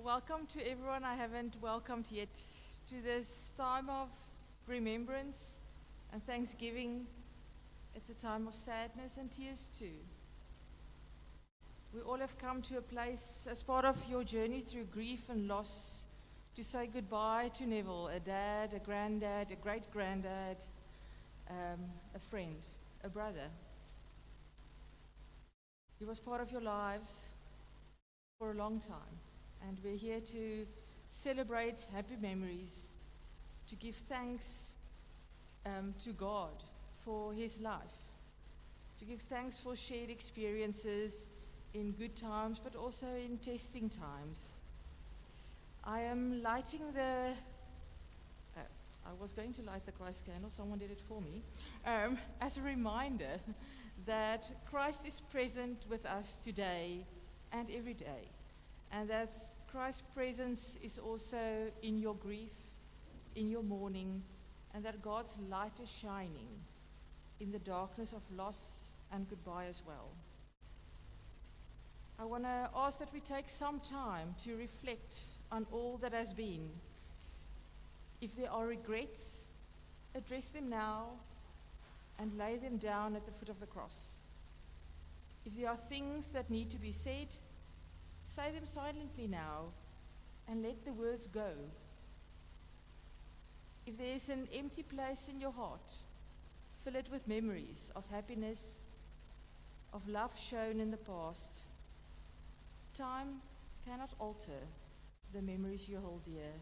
Welcome to everyone I haven't welcomed yet to this time of remembrance and thanksgiving. It's a time of sadness and tears too. We all have come to a place as part of your journey through grief and loss to say goodbye to Neville, a dad, a granddad, a great-granddad, a friend, a brother. He was part of your lives for a long time. And we're here to celebrate happy memories, to give thanks to God for his life, to give thanks for shared experiences in good times, but also in testing times. I am lighting I was going to light the Christ candle, someone did it for me, as a reminder that Christ is present with us today and every day. And that Christ's presence is also in your grief, in your mourning, and that God's light is shining in the darkness of loss and goodbye as well. I want to ask that we take some time to reflect on all that has been. If there are regrets, address them now and lay them down at the foot of the cross. If there are things that need to be said, say them silently now and let the words go. If there is an empty place in your heart, fill it with memories of happiness, of love shown in the past. Time cannot alter the memories you hold dear.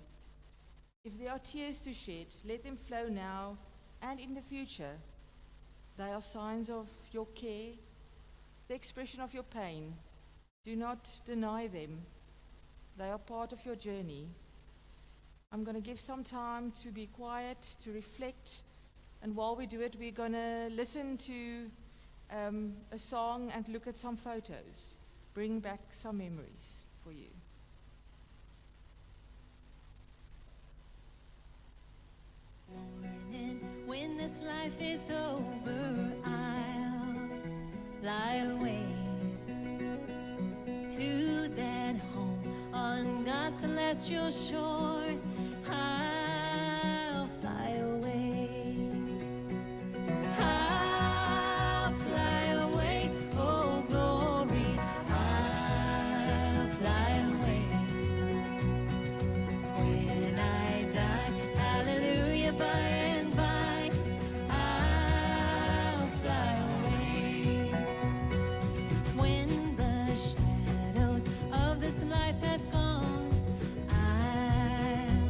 If there are tears to shed, let them flow now and in the future. They are signs of your care, the expression of your pain. Do not deny them. They are part of your journey. I'm going to give some time to be quiet, to reflect, and while we do it, we're going to listen to a song and look at some photos, bring back some memories for you. Morning, when this life is over, I'll fly away to that home on God's celestial shore. I'll fly away. I'll fly away, oh glory. I'll fly away. When I die, hallelujah, by and by, I'll fly away. When the shadows of this life have gone, I'll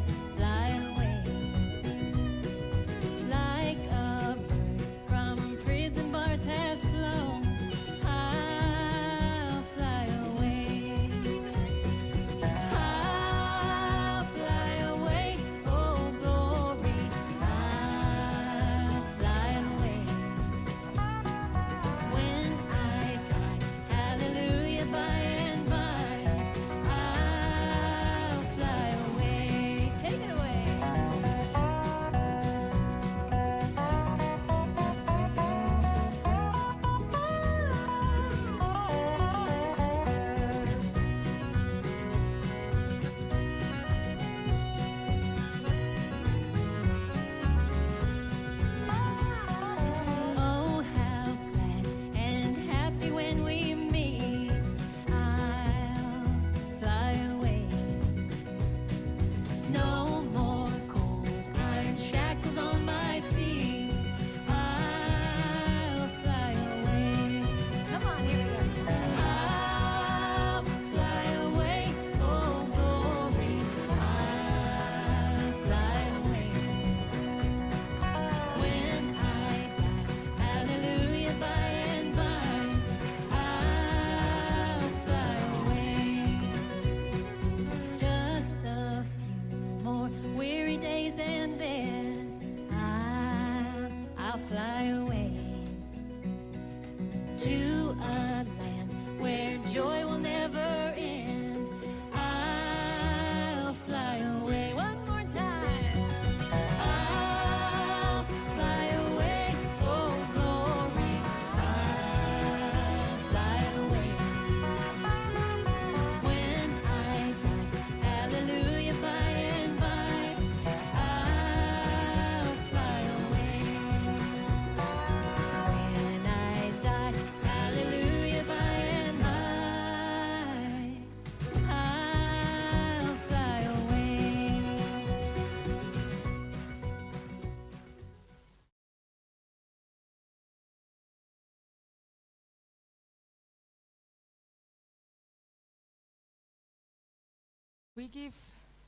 We give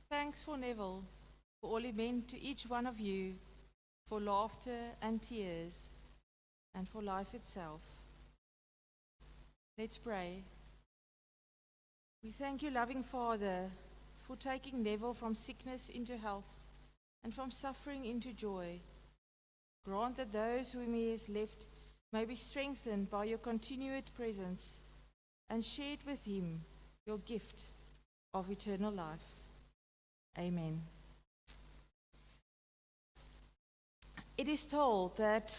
thanks for Neville, for all he meant to each one of you, for laughter and tears, and for life itself. Let's pray. We thank you, loving Father, for taking Neville from sickness into health and from suffering into joy. Grant that those whom he has left may be strengthened by your continued presence and shared with him your gift of eternal life. Amen. It is told that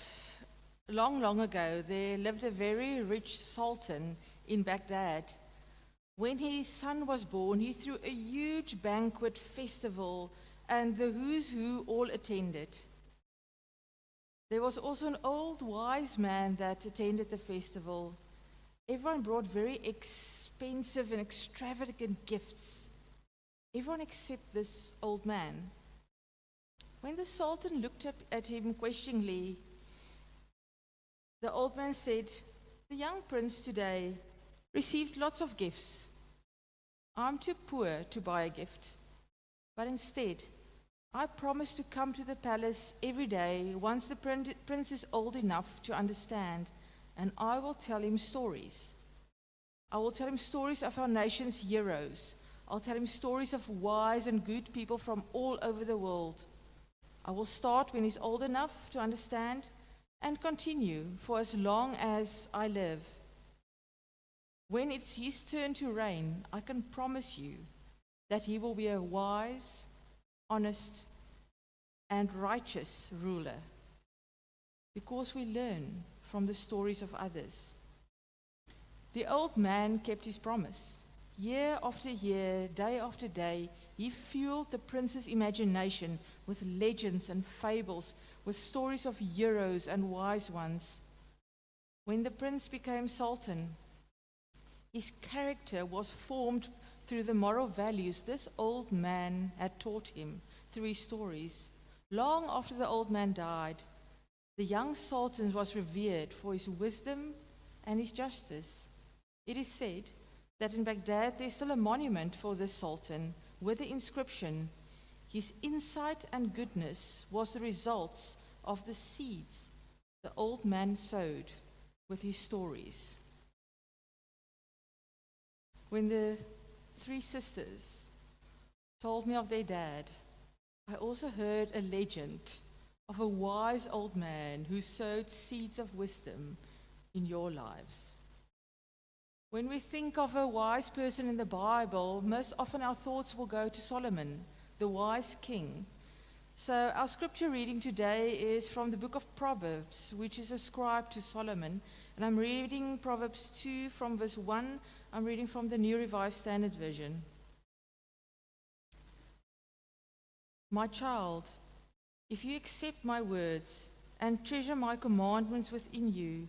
long, long ago there lived a very rich sultan in Baghdad. When his son was born, he threw a huge banquet festival, and the who's who all attended. There was also an old wise man that attended the festival. Everyone brought very expensive and extravagant gifts. Everyone except this old man. When the Sultan looked up at him questioningly, the old man said, "The young prince today received lots of gifts. I'm too poor to buy a gift, but instead, I promise to come to the palace every day once the prince is old enough to understand, and I will tell him stories. I will tell him stories of our nation's heroes. I'll tell him stories of wise and good people from all over the world. I will start when he's old enough to understand and continue for as long as I live. When it's his turn to reign, I can promise you that he will be a wise, honest, and righteous ruler, because we learn from the stories of others." The old man kept his promise. Year after year, day after day, he fueled the prince's imagination with legends and fables, with stories of heroes and wise ones. When the prince became sultan, his character was formed through the moral values this old man had taught him through his stories. Long after the old man died, the young sultan was revered for his wisdom and his justice. It is said that in Baghdad there's still a monument for this sultan with the inscription, "His insight and goodness was the results of the seeds the old man sowed with his stories." When the three sisters told me of their dad, I also heard a legend of a wise old man who sowed seeds of wisdom in your lives. When we think of a wise person in the Bible, most often our thoughts will go to Solomon, the wise king. So our scripture reading today is from the book of Proverbs, which is ascribed to Solomon. And I'm reading Proverbs 2 from verse 1. I'm reading from the New Revised Standard Version. "My child, if you accept my words and treasure my commandments within you,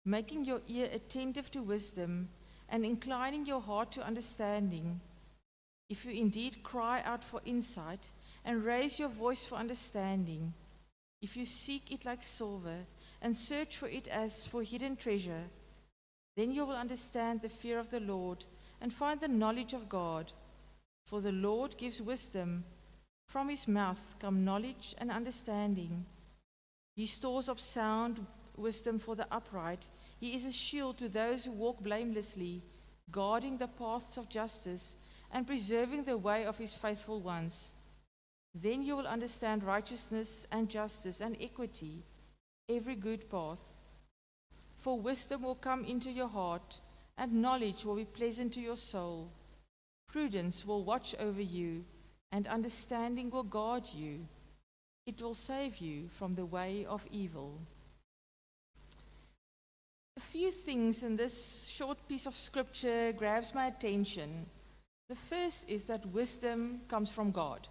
making your ear attentive to wisdom and inclining your heart to understanding, if you indeed cry out for insight and raise your voice for understanding, if you seek it like silver and search for it as for hidden treasure, then you will understand the fear of the Lord and find the knowledge of God. For the Lord gives wisdom. From his mouth come knowledge and understanding. He stores up sound wisdom for the upright. He is a shield to those who walk blamelessly, guarding the paths of justice and preserving the way of his faithful ones. Then you will understand righteousness and justice and equity, every good path. For wisdom will come into your heart, and knowledge will be pleasant to your soul. Prudence will watch over you, and understanding will guard you. It will save you from the way of evil." A few things in this short piece of scripture grabs my attention. The first is that wisdom comes from God.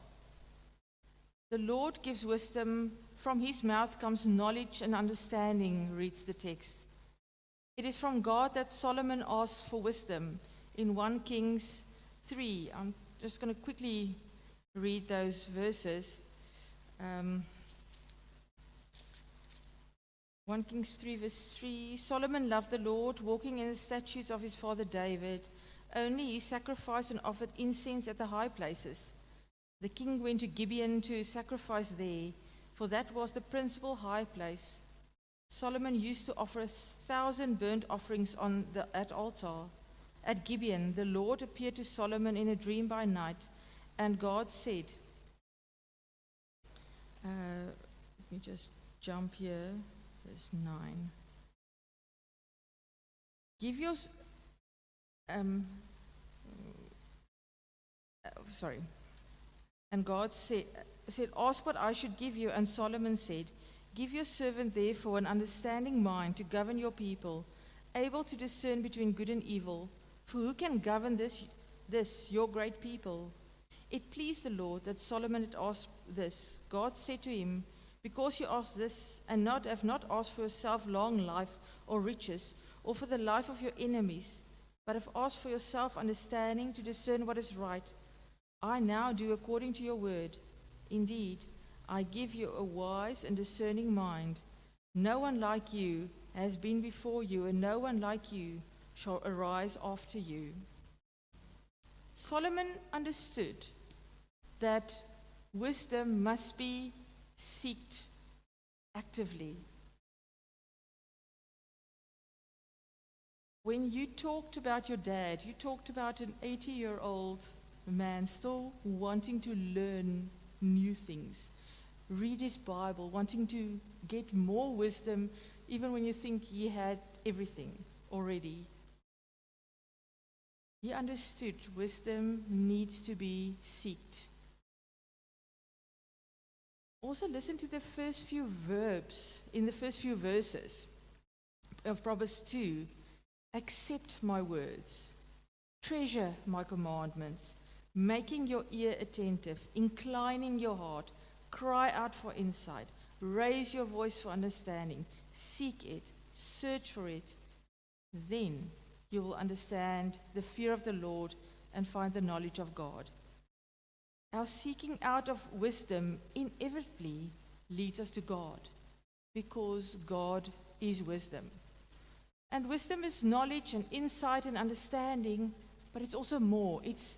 The Lord gives wisdom, from his mouth comes knowledge and understanding, reads the text. It is from God that Solomon asks for wisdom in 1 Kings 3. I'm just going to quickly read those verses. 1 Kings 3 verse 3, "Solomon loved the Lord, walking in the statutes of his father David, Only he sacrificed and offered incense at the high places. The king went to Gibeon to sacrifice there, for that was the principal high place. Solomon used to offer 1,000 burnt offerings on that altar. At Gibeon, the Lord appeared to Solomon in a dream by night, and God said, let me just jump here, verse 9. Give your, sorry. And God said, ask what I should give you. And Solomon said, give your servant therefore an understanding mind to govern your people, able to discern between good and evil. For who can govern this your great people? It pleased the Lord that Solomon had asked this. God said to him, because you asked this and have not asked for yourself long life or riches, or for the life of your enemies, but have asked for yourself understanding to discern what is right, I now do according to your word. Indeed, I give you a wise and discerning mind. No one like you has been before you, and no one like you shall arise after you. Solomon understood that wisdom must be sought actively. When you talked about your dad, you talked about an 80-year-old man still wanting to learn new things, read his Bible, wanting to get more wisdom, even when you think he had everything already. He understood wisdom needs to be sought. Also, listen to the first few verbs in the first few verses of Proverbs 2. Accept my words, treasure my commandments, making your ear attentive, inclining your heart, cry out for insight, raise your voice for understanding, seek it, search for it. Then you will understand the fear of the Lord and find the knowledge of God. Our seeking out of wisdom inevitably leads us to God, because God is wisdom. And wisdom is knowledge and insight and understanding, but it's also more. It's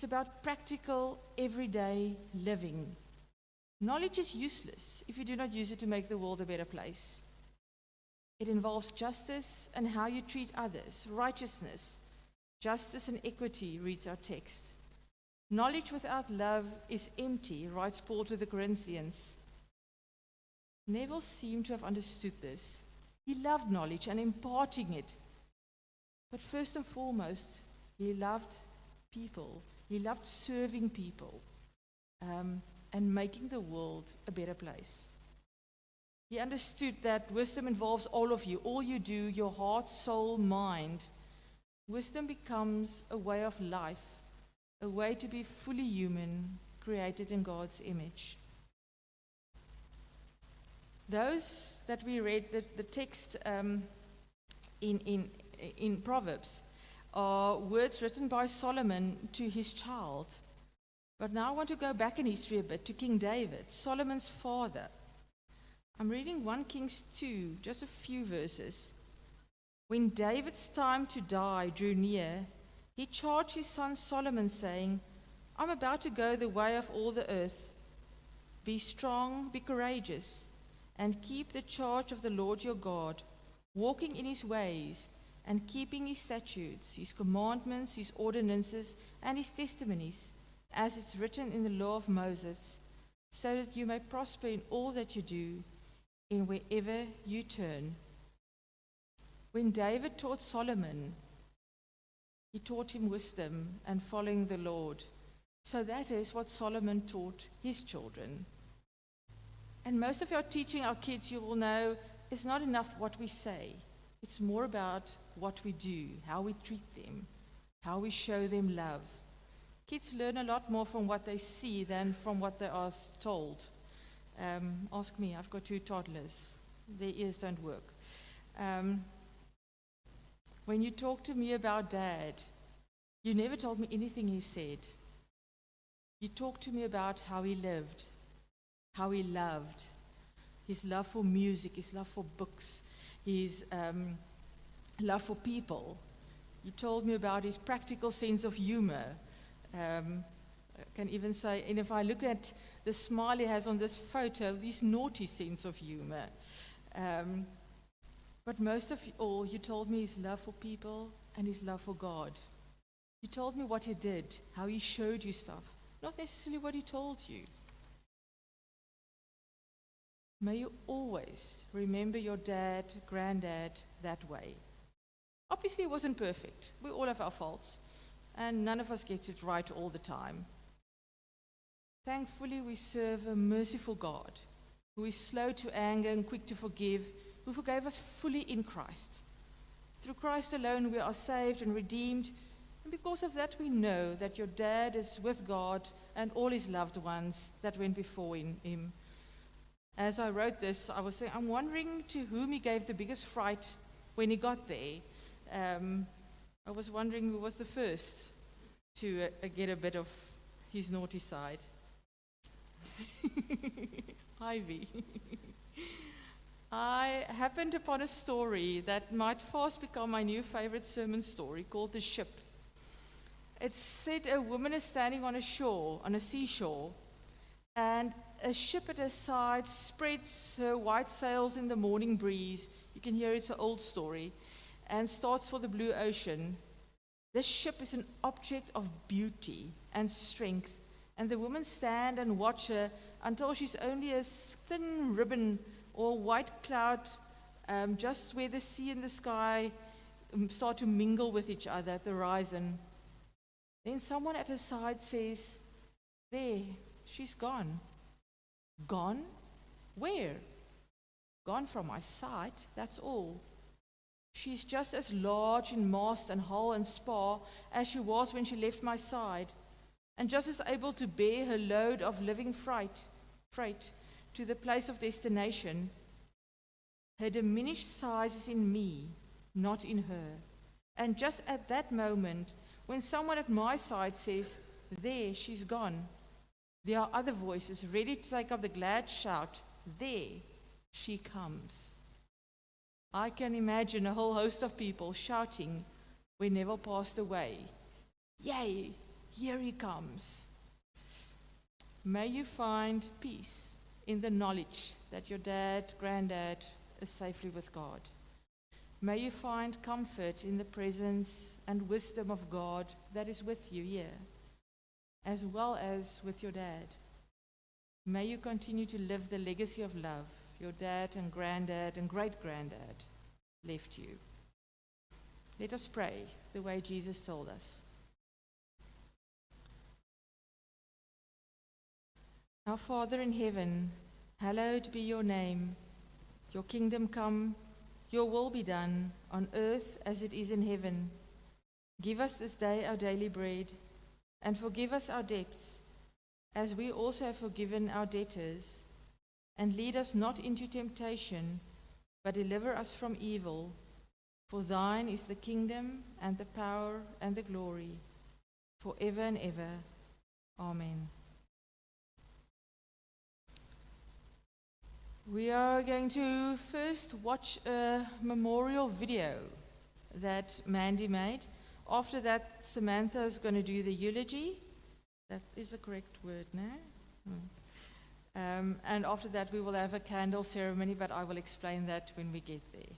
about practical, everyday living. Knowledge is useless if you do not use it to make the world a better place. It involves justice and how you treat others, righteousness, justice and equity, reads our text. Knowledge without love is empty, writes Paul to the Corinthians. Neville seemed to have understood this. He loved knowledge and imparting it. But first and foremost, he loved people. He loved serving people and making the world a better place. He understood that wisdom involves all of you, all you do, your heart, soul, mind. Wisdom becomes a way of life, a way to be fully human, created in God's image. Those that we read, the text in Proverbs, are words written by Solomon to his child. But now I want to go back in history a bit to King David, Solomon's father. I'm reading 1 Kings 2, just a few verses. When David's time to die drew near, he charged his son Solomon, saying, I'm about to go the way of all the earth. Be strong, be courageous, and keep the charge of the Lord your God, walking in his ways, and keeping his statutes, his commandments, his ordinances, and his testimonies, as it's written in the law of Moses, so that you may prosper in all that you do, in wherever you turn. When David taught Solomon, he taught him wisdom and following the Lord. So that is what Solomon taught his children. And most of our teaching our kids, you will know, is not enough what we say. It's more about what we do, how we treat them, how we show them love. Kids learn a lot more from what they see than from what they are told. Ask me, I've got 2 toddlers. Their ears don't work. When you talk to me about Dad, you never told me anything he said. You talked to me about how he lived, how he loved, his love for music, his love for books, his love for people. You told me about his practical sense of humor. I can even say, and if I look at the smile he has on this photo, this naughty sense of humor. But most of all, you told me his love for people and his love for God. You told me what he did, how he showed you stuff, not necessarily what he told you. May you always remember your dad, granddad that way. Obviously, it wasn't perfect. We all have our faults, and none of us gets it right all the time. Thankfully, we serve a merciful God who is slow to anger and quick to forgive, who forgave us fully in Christ. Through Christ alone, we are saved and redeemed, and because of that, we know that your dad is with God and all his loved ones that went before him. As I wrote this, I was saying, I'm wondering to whom he gave the biggest fright when he got there. I was wondering who was the first to get a bit of his naughty side. Ivy. I happened upon a story that might fast become my new favorite sermon story called The Ship. It said a woman is standing on a seashore, and a ship at her side spreads her white sails in the morning breeze. You can hear it's an old story, and starts for the blue ocean. This ship is an object of beauty and strength, and the women stand and watch her until she's only a thin ribbon or white cloud, just where the sea and the sky start to mingle with each other at the horizon. Then someone at her side says, "There, she's gone." Gone? Where? Gone from my sight, that's all. She's just as large in mast and hull and spar as she was when she left my side, and just as able to bear her load of living freight to the place of destination. Her diminished size is in me, not in her. And just at that moment, when someone at my side says, "There, she's gone," there are other voices ready to take up the glad shout, "There she comes." I can imagine a whole host of people shouting when Neville passed away, "Yay, here he comes." May you find peace in the knowledge that your dad, granddad is safely with God. May you find comfort in the presence and wisdom of God that is with you here, as well as with your dad. May you continue to live the legacy of love your dad and granddad and great-granddad left you. Let us pray the way Jesus told us. Our Father in heaven, hallowed be your name. Your kingdom come, your will be done, on earth as it is in heaven. Give us this day our daily bread, and forgive us our debts, as we also have forgiven our debtors. And lead us not into temptation, but deliver us from evil. For thine is the kingdom, and the power, and the glory, forever and ever. Amen. We are going to first watch a memorial video that Mandy made. After that, Samantha is going to do the eulogy. That is the correct word, no? And after that, we will have a candle ceremony, but I will explain that when we get there.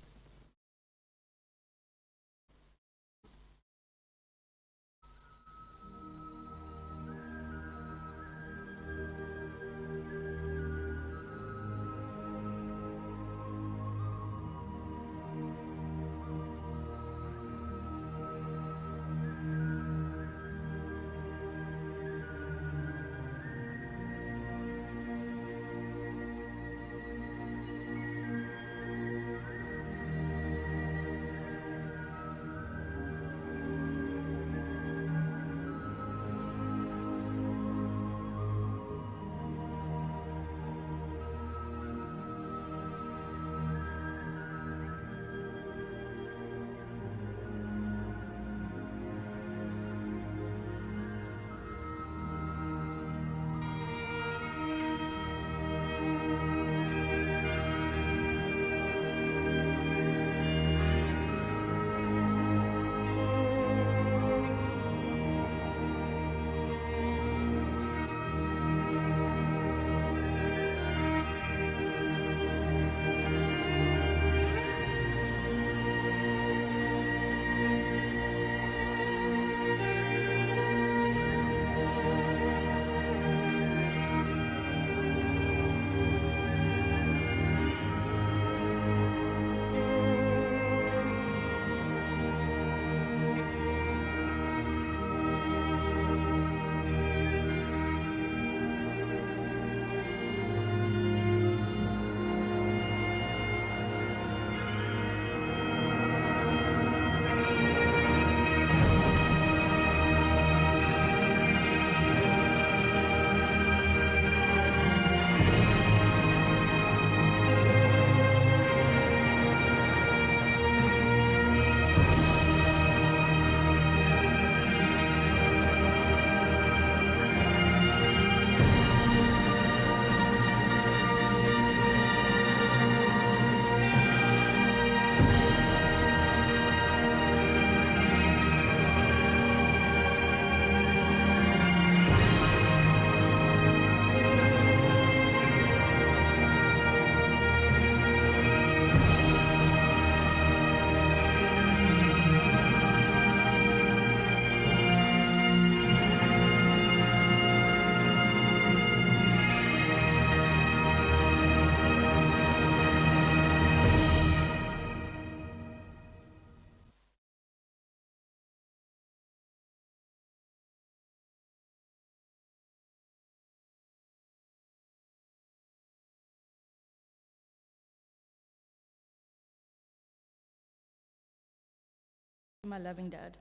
my loving dad.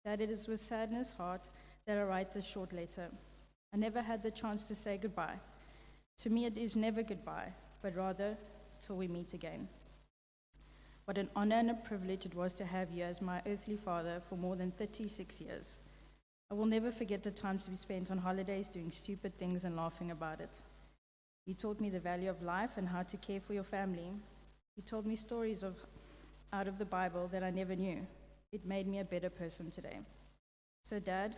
Dad, it is with sadness heart that I write this short letter. I never had the chance to say goodbye. To me, it is never goodbye, but rather till we meet again. What an honor and a privilege it was to have you as my earthly father for more than 36 years. I will never forget the times we spent on holidays doing stupid things and laughing about it. You taught me the value of life and how to care for your family. You told me stories out of the Bible that I never knew. It made me a better person today. So, Dad,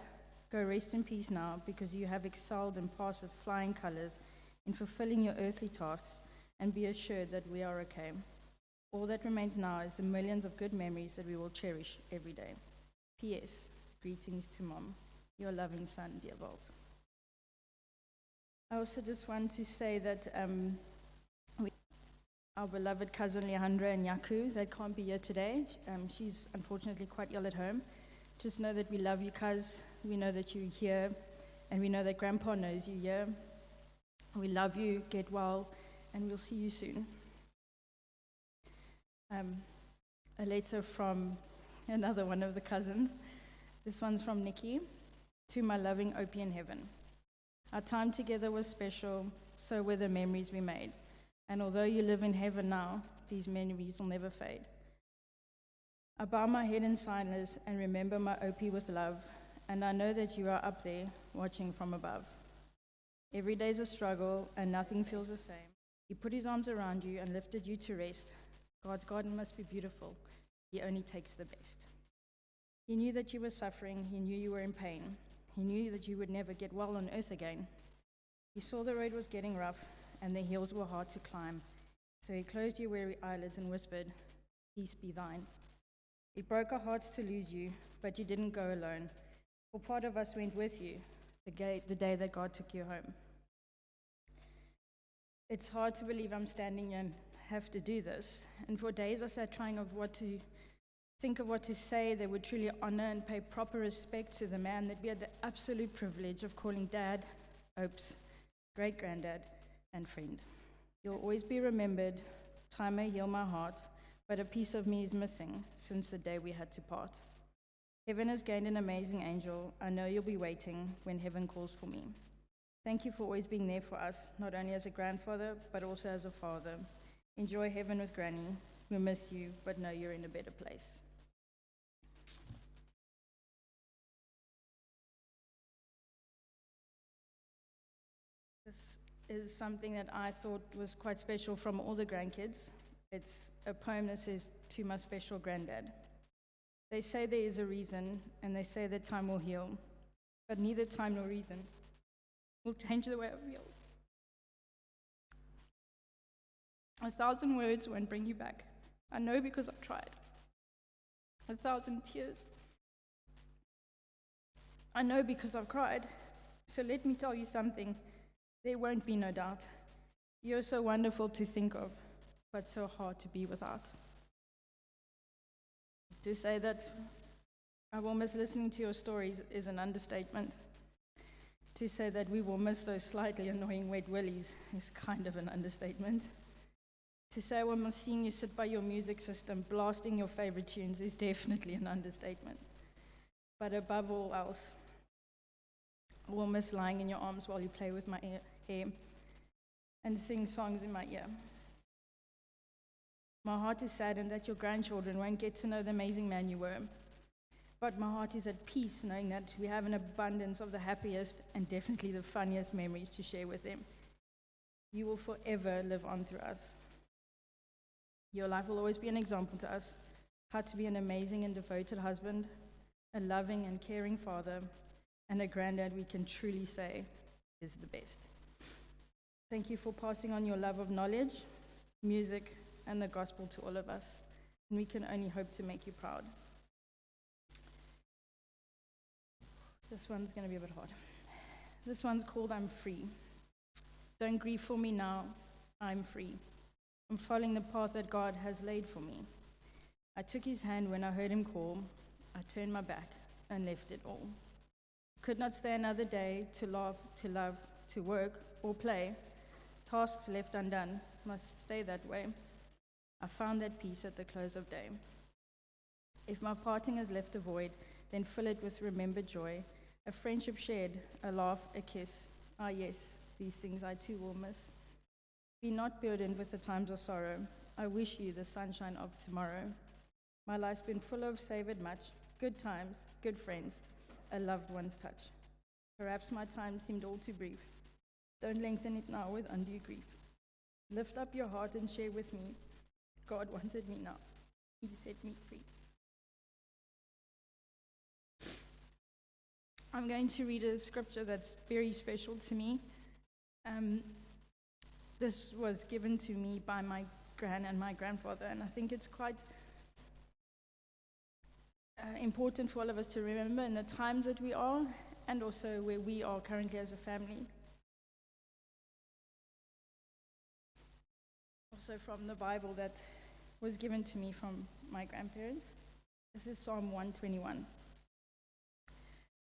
go rest in peace now, because you have excelled and passed with flying colors in fulfilling your earthly tasks, and be assured that we are okay. All that remains now is the millions of good memories that we will cherish every day. P.S. Greetings to Mom, your loving son, dear Walt. I also just want to say that our beloved cousin Leandra and Yaku, they can't be here today. She's unfortunately quite ill at home. Just know that we love you, cuz. We know that you're here, and we know that Grandpa knows you're here. We love you, get well, and we'll see you soon. A letter from another one of the cousins. This one's from Nikki. To my loving Opie in heaven. Our time together was special, so were the memories we made. And although you live in heaven now, these memories will never fade. I bow my head in silence and remember my Opie with love, and I know that you are up there watching from above. Every day's a struggle, and nothing feels the same. He put his arms around you and lifted you to rest. God's garden must be beautiful. He only takes the best. He knew that you were suffering. He knew you were in pain. He knew that you would never get well on earth again. He saw the road was getting rough, and the hills were hard to climb. So he closed your weary eyelids and whispered, "Peace be thine." It broke our hearts to lose you, but you didn't go alone. For part of us went with you the day that God took you home. It's hard to believe I'm standing here and have to do this. And for days I sat trying of what to think of what to say that would truly honor and pay proper respect to the man that we had the absolute privilege of calling Dad, Ope's great-granddad, and friend. You'll always be remembered. Time may heal my heart, but a piece of me is missing since the day we had to part. Heaven has gained an amazing angel. I know you'll be waiting when heaven calls for me. Thank you for always being there for us, not only as a grandfather, but also as a father. Enjoy heaven with Granny. We miss you, but know you're in a better place. This is something that I thought was quite special from all the grandkids. It's a poem that says, "To my special granddad." They say there is a reason, and they say that time will heal, but neither time nor reason will change the way I feel. 1,000 words won't bring you back. I know because I've tried. 1,000 tears. I know because I've cried. So let me tell you something. There won't be no doubt. You're so wonderful to think of, but so hard to be without. To say that I will miss listening to your stories is an understatement. To say that we will miss those slightly annoying wet willies is kind of an understatement. To say I will miss seeing you sit by your music system blasting your favorite tunes is definitely an understatement. But above all else, I will miss lying in your arms while you play with my hair and sing songs in my ear. My heart is saddened that your grandchildren won't get to know the amazing man you were. But my heart is at peace knowing that we have an abundance of the happiest and definitely the funniest memories to share with them. You will forever live on through us. Your life will always be an example to us, how to be an amazing and devoted husband, a loving and caring father, and a granddad we can truly say is the best. Thank you for passing on your love of knowledge, music, and the gospel to all of us, and we can only hope to make you proud. This one's going to be a bit hard. This one's called I'm Free. Don't grieve for me now, I'm free. I'm following the path that God has laid for me. I took his hand when I heard him call. I turned my back and left it all. Could not stay another day to laugh, to love, to work or play. Tasks left undone must stay that way. I found that peace at the close of day. If my parting has left a void, then fill it with remembered joy, a friendship shared, a laugh, a kiss. Ah, yes, these things I too will miss. Be not burdened with the times of sorrow. I wish you the sunshine of tomorrow. My life's been full of savored much, good times, good friends, a loved one's touch. Perhaps my time seemed all too brief. Don't lengthen it now with undue grief. Lift up your heart and share with me. God wanted me now. He set me free. I'm going to read a scripture that's very special to me. This was given to me by my gran and my grandfather, and I think it's quite important for all of us to remember in the times that we are, and also where we are currently as a family. Also from the Bible that was given to me from my grandparents. This is Psalm 121.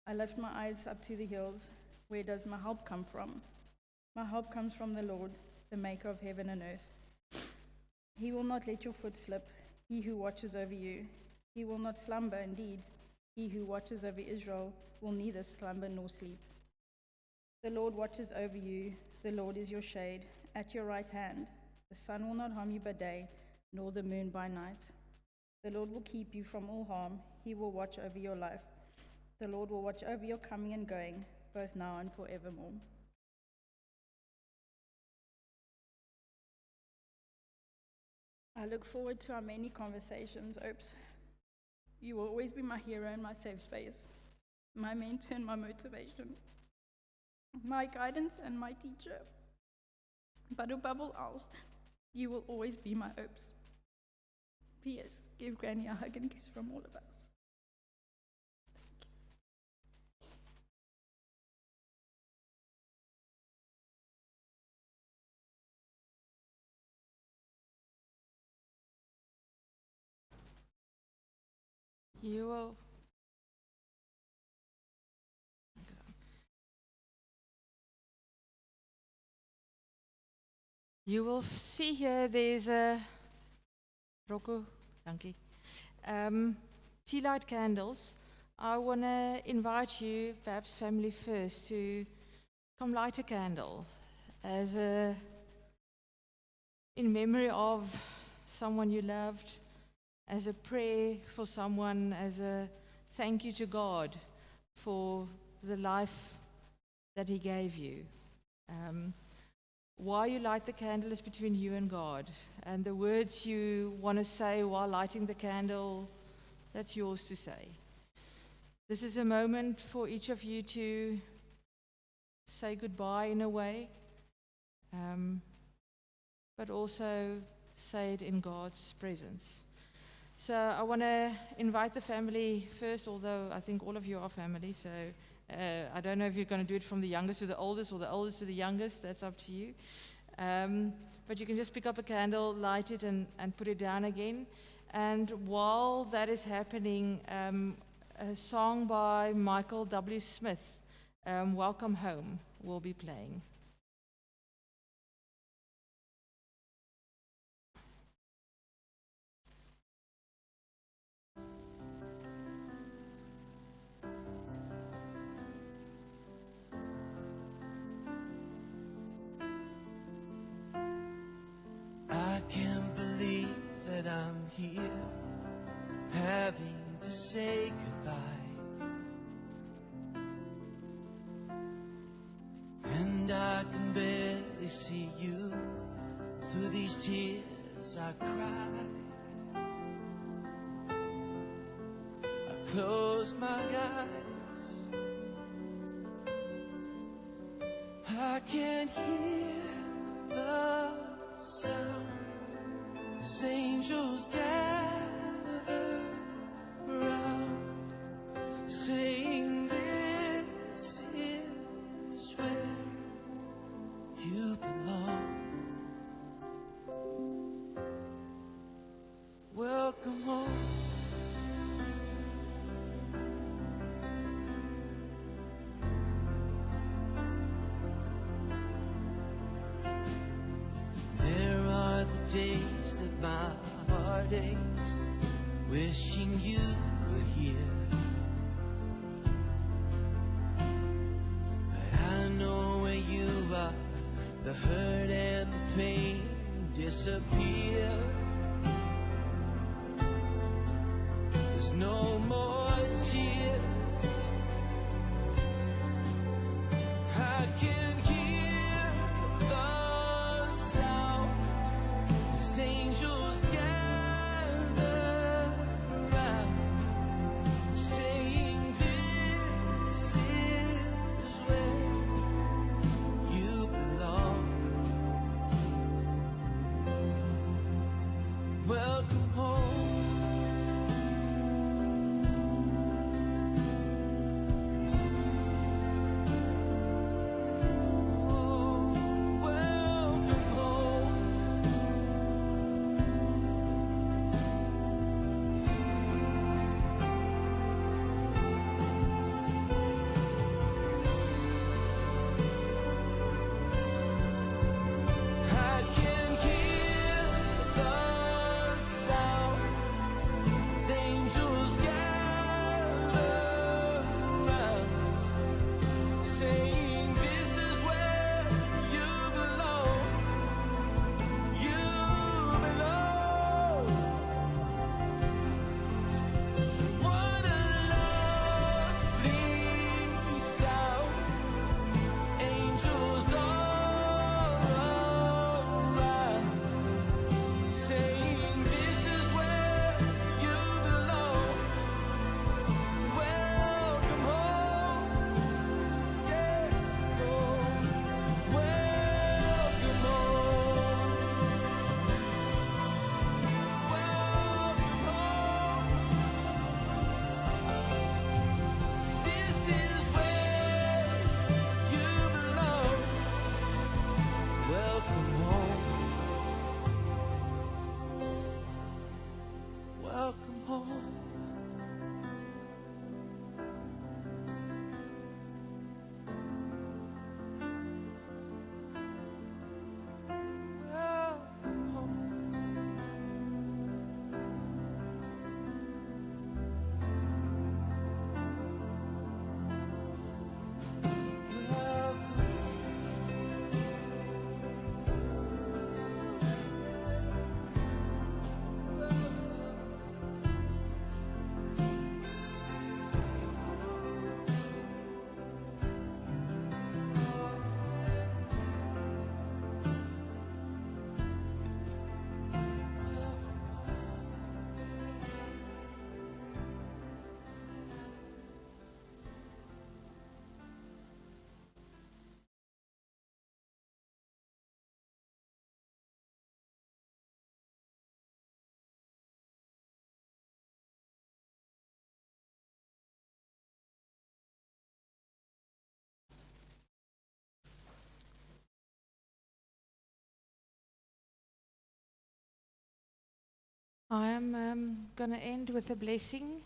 I lift my eyes up to the hills. Where does my help come from? My help comes from the Lord, the maker of heaven and earth. He will not let your foot slip, he who watches over you. He will not slumber, indeed. He who watches over Israel will neither slumber nor sleep. The Lord watches over you. The Lord is your shade at your right hand. The sun will not harm you by day, nor the moon by night. The Lord will keep you from all harm. He will watch over your life. The Lord will watch over your coming and going, both now and forevermore. I look forward to our many conversations, Opes. You will always be my hero and my safe space, my mentor and my motivation, my guidance and my teacher. But above all else, you will always be my Opes. P.S. Give Granny a hug and kiss from all of us. You will. You will see here there's a Rocco, dankie. Tea light candles. I want to invite you, perhaps family first, to come light a candle as in memory of someone you loved, as a prayer for someone, as a thank you to God for the life that He gave you. Why you light the candle is between you and God. And the words you want to say while lighting the candle, that's yours to say. This is a moment for each of you to say goodbye in a way, but also say it in God's presence. So I want to invite the family first, although I think all of you are family, so I don't know if you're going to do it from the youngest to the oldest or the oldest to the youngest, that's up to you. But you can just pick up a candle, light it and put it down again. And while that is happening, a song by Michael W. Smith, Welcome Home, will be playing. I can't believe that I'm here, having to say goodbye. And I can barely see you through these tears I cry. I close my eyes, I can't hear the sound as angels gather around, saying this is where you belong. Welcome home. There are the days that my heart aches, wishing you were here. But I know where you are, the hurt and the pain disappear. There's no more tears. I can hear the sound as angels gather around, saying, "This is where you belong." Welcome home. I am going to end with a blessing,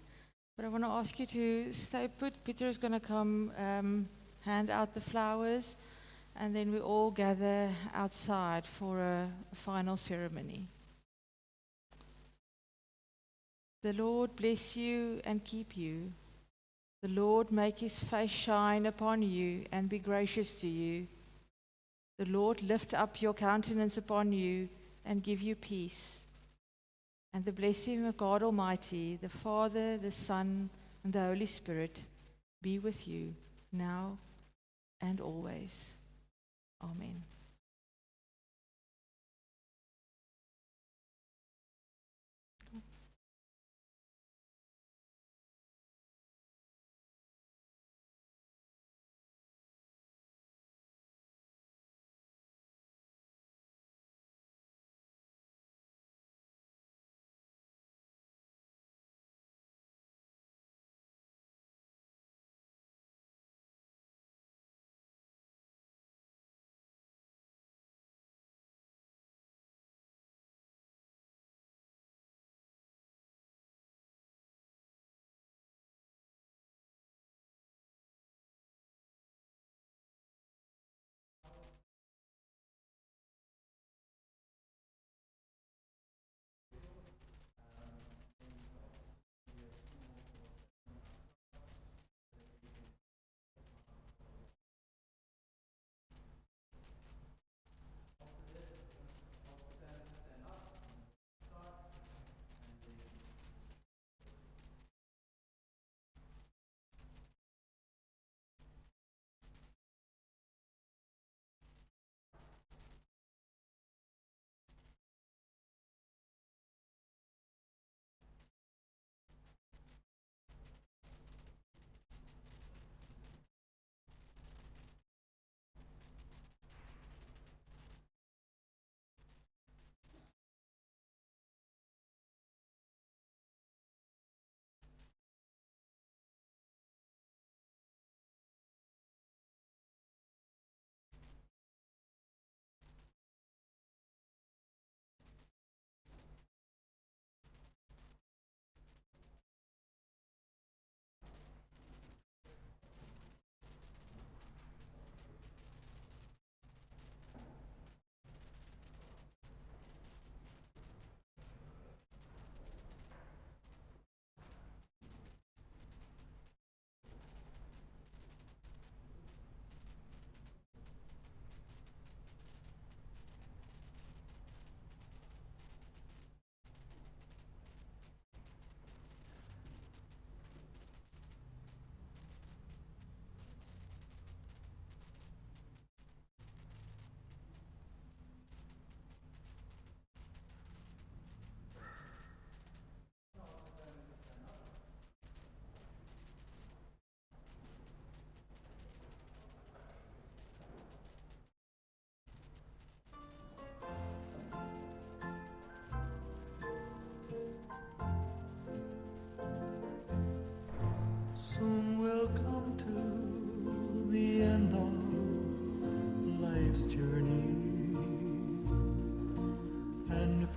but I want to ask you to stay put. Peter is going to come hand out the flowers, and then we all gather outside for a final ceremony. The Lord bless you and keep you. The Lord make his face shine upon you and be gracious to you. The Lord lift up your countenance upon you and give you peace. And the blessing of God Almighty, the Father, the Son, and the Holy Spirit be with you now and always. Amen.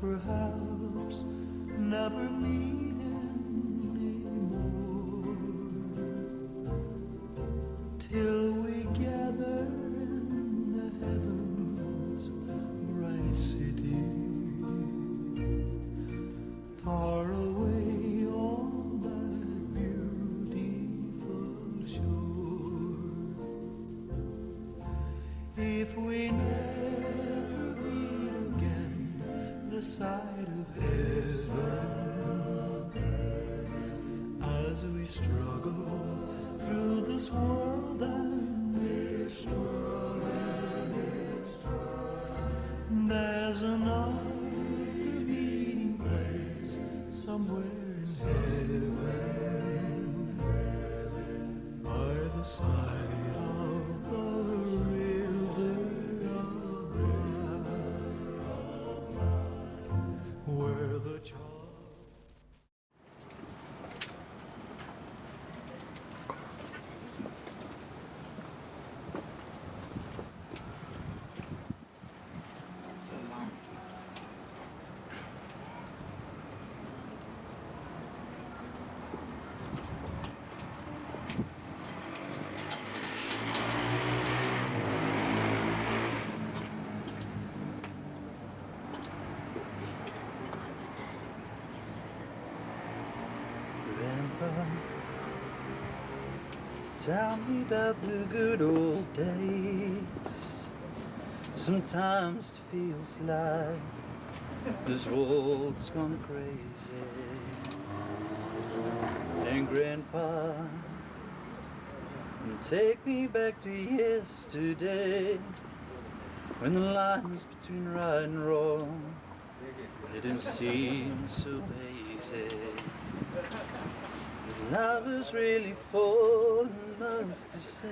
perhaps never meet anymore, till we gather in the heavens bright city, far away on that beautiful shore. If we never meet again this side of heaven, as we struggle through this world and this struggle, there's another meeting place somewhere in heaven, by the side of the river of blood, where the child. Grandpa, tell me about the good old days. Sometimes it feels like this world's gone crazy. And Grandpa, take me back to yesterday, when the lines between right and wrong didn't seem so hazy. Love is really full enough to say.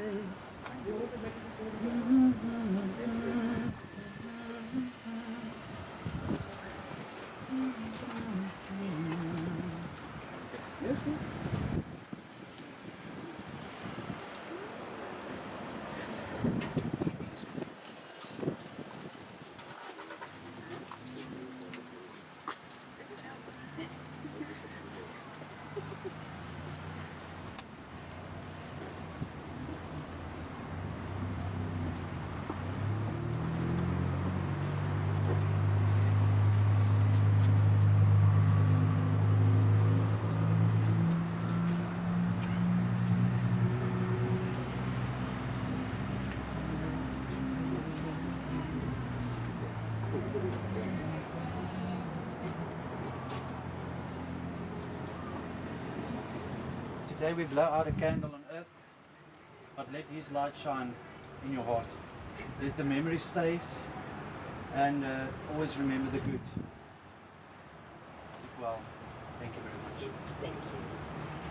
Today we blow out a candle on earth, but let His light shine in your heart. Let the memory stays, and always remember the good. Keep well. Thank you very much. Thank you.